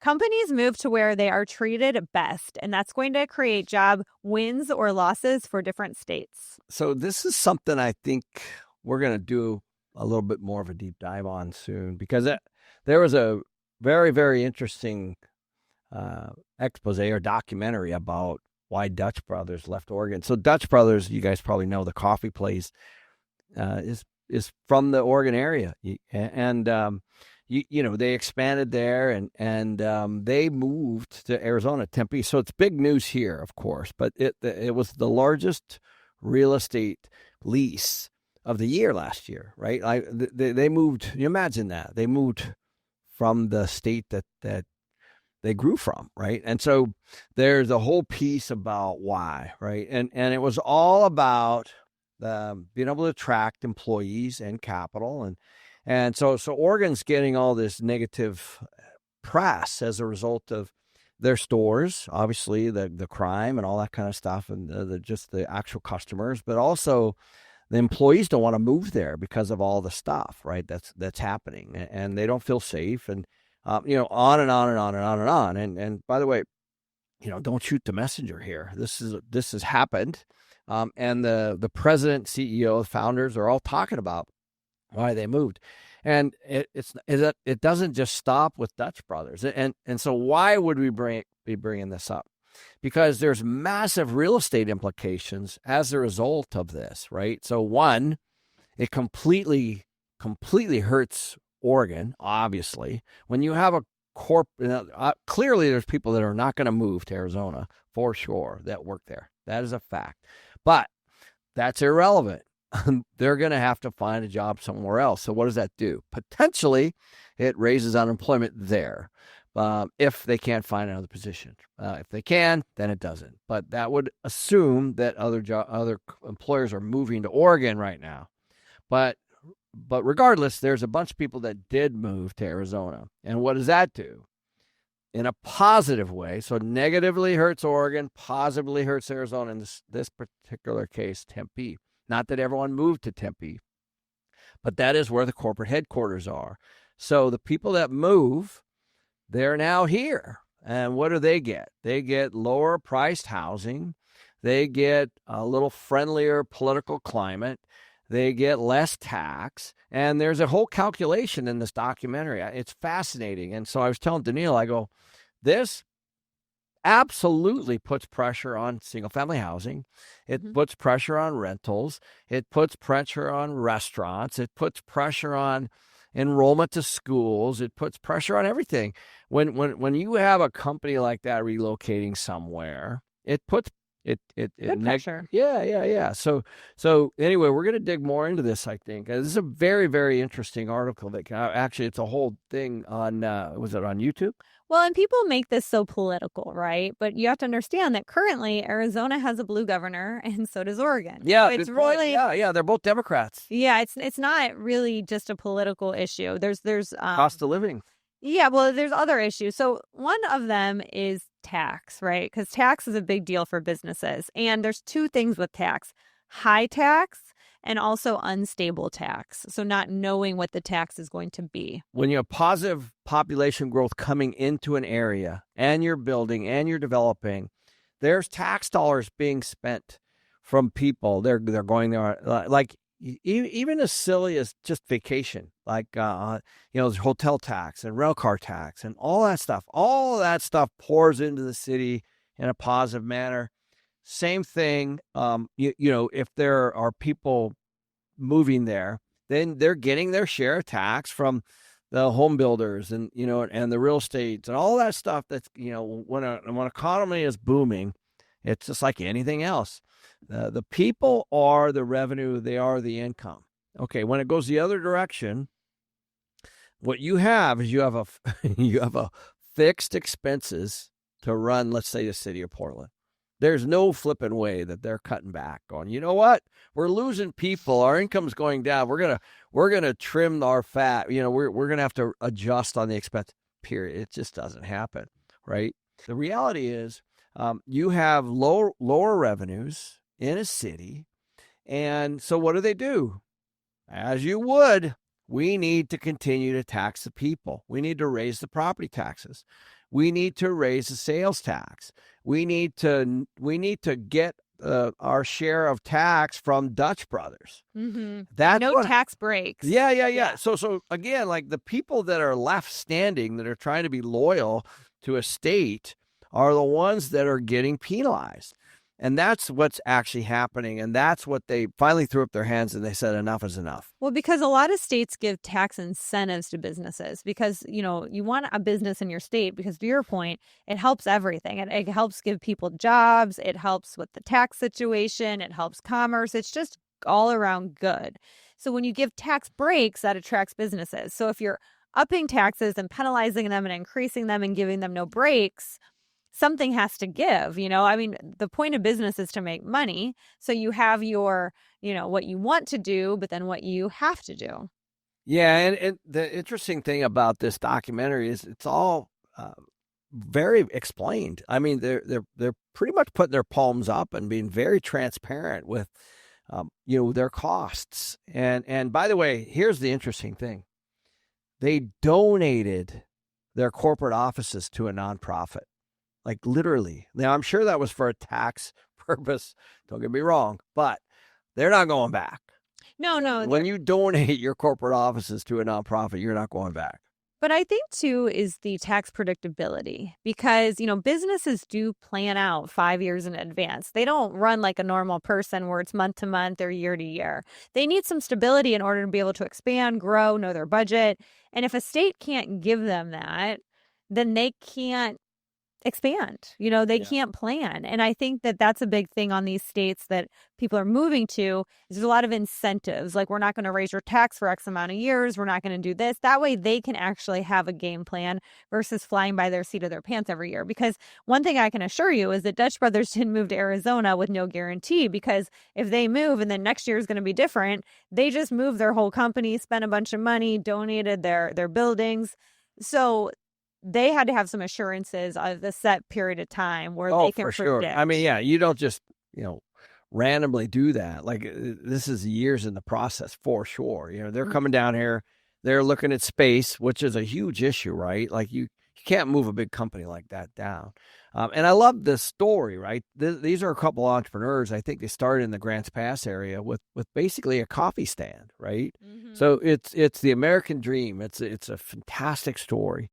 Companies move to where they are treated best, and that's going to create job wins or losses for different states. So this is something I think we're going to do a little bit more of a deep dive on soon, because there was a very, very interesting expose or documentary about why Dutch Brothers left Oregon. So Dutch Brothers, you guys probably know, the coffee place, is from the Oregon area, and they expanded there, and they moved to Arizona, Tempe. So it's big news here, of course, but it was the largest real estate lease of the year last year, right? They moved. You imagine that they moved from the state that they grew from, right? And so there's a whole piece about why, right? And it was all about being able to attract employees and capital, and so Oregon's getting all this negative press as a result of their stores, obviously the crime and all that kind of stuff, and just the actual customers, but also the employees don't want to move there because of all the stuff, right? That's happening, and they don't feel safe, and on and on and on and on and on. And by the way, don't shoot the messenger here. This has happened, and the president, CEO, founders are all talking about why they moved, and it doesn't just stop with Dutch Brothers, and so why would we be bringing this up? Because there's massive real estate implications as a result of this, right? So one, it completely hurts Oregon, obviously. When you have a clearly there's people that are not going to move to Arizona for sure that work there. That is a fact. But that's irrelevant. They're going to have to find a job somewhere else. So what does that do? Potentially, it raises unemployment there. If they can't find another position. If they can, then it doesn't. But that would assume that other employers are moving to Oregon right now. But regardless, there's a bunch of people that did move to Arizona. And what does that do? In a positive way, so negatively hurts Oregon, positively hurts Arizona, in this particular case, Tempe. Not that everyone moved to Tempe, but that is where the corporate headquarters are. So the people that move, they're now here. And what do they get? They get lower priced housing. They get a little friendlier political climate. They get less tax. And there's a whole calculation in this documentary. It's fascinating. And so I was telling Daniil, I go, this absolutely puts pressure on single-family housing. It puts pressure on rentals. It puts pressure on restaurants. It puts pressure on enrollment to schools. It puts pressure on everything. When you have a company like that relocating somewhere, it puts pressure. Yeah. So anyway, we're going to dig more into this, I think. This is a very, very interesting article that actually, it's a whole thing on, was it on YouTube? Well, and people make this so political, right? But you have to understand that currently Arizona has a blue governor, and so does Oregon. Yeah, so it's really, yeah, they're both Democrats. Yeah, it's not really just a political issue. There's Cost of living. Yeah, well, there's other issues. So one of them is tax, right? Because tax is a big deal for businesses. And there's two things with tax: high tax and also unstable tax. So not knowing what the tax is going to be. When you have positive population growth coming into an area, and you're building and you're developing, there's tax dollars being spent from people. They're going there, like even as silly as just vacation, like there's hotel tax and rental car tax and all that stuff. All that stuff pours into the city in a positive manner. Same thing, if there are people moving there, then they're getting their share of tax from the home builders and and the real estate and all that stuff. That's when an economy is booming, it's just like anything else. The people are the revenue; they are the income. Okay, when it goes the other direction, what you have is you have a fixed expenses to run, let's say, the city of Portland. There's no flipping way that they're cutting back on. You know what? We're losing people. Our income's going down. We're gonna trim our fat. We're gonna have to adjust on the expense. Period. It just doesn't happen, right? The reality is, you have lower revenues in a city, and so what do? As you would, we need to continue to tax the people. We need to raise the property taxes. We need to raise the sales tax. We need to get our share of tax from Dutch Brothers. Mm-hmm. That's No what. tax breaks. Yeah. So again, like the people that are left standing that are trying to be loyal to a state are the ones that are getting penalized. And that's what's actually happening. And that's what they finally threw up their hands and they said, enough is enough. Well, because a lot of states give tax incentives to businesses because, you know, you want a business in your state because to your point, it helps everything. It helps give people jobs. It helps with the tax situation. It helps commerce. It's just all around good. So when you give tax breaks, that attracts businesses. So if you're upping taxes and penalizing them and increasing them and giving them no breaks, something has to give, you know. I mean, the point of business is to make money. So you have your, you know, what you want to do, but then what you have to do. Yeah. And the interesting thing about this documentary is it's all very explained. I mean, they're pretty much putting their palms up and being very transparent with, their costs. And by the way, here's the interesting thing. They donated their corporate offices to a nonprofit. Like literally. Now, I'm sure that was for a tax purpose. Don't get me wrong, but they're not going back. No. When you donate your corporate offices to a nonprofit, you're not going back. But I think too is the tax predictability because, you know, businesses do plan out 5 years in advance. They don't run like a normal person where it's month to month or year to year. They need some stability in order to be able to expand, grow, know their budget. And if a state can't give them that, then they can't expand. You know, they can't plan. And I think that that's a big thing on these states that people are moving to is there's a lot of incentives. Like, we're not going to raise your tax for X amount of years. We're not going to do this. That way they can actually have a game plan versus flying by their seat of their pants every year. Because one thing I can assure you is that Dutch Brothers didn't move to Arizona with no guarantee, because if they move and then next year is going to be different, they just moved their whole company, spent a bunch of money, donated their buildings. So they had to have some assurances of the set period of time where they can for sure. predict. I mean, yeah, you don't just, randomly do that. Like, this is years in the process for sure. You know, they're coming down here, they're looking at space, which is a huge issue, right? Like you can't move a big company like that down. And I love this story, right? These are a couple of entrepreneurs. I think they started in the Grants Pass area with basically a coffee stand, right? So it's the American dream. It's a fantastic story.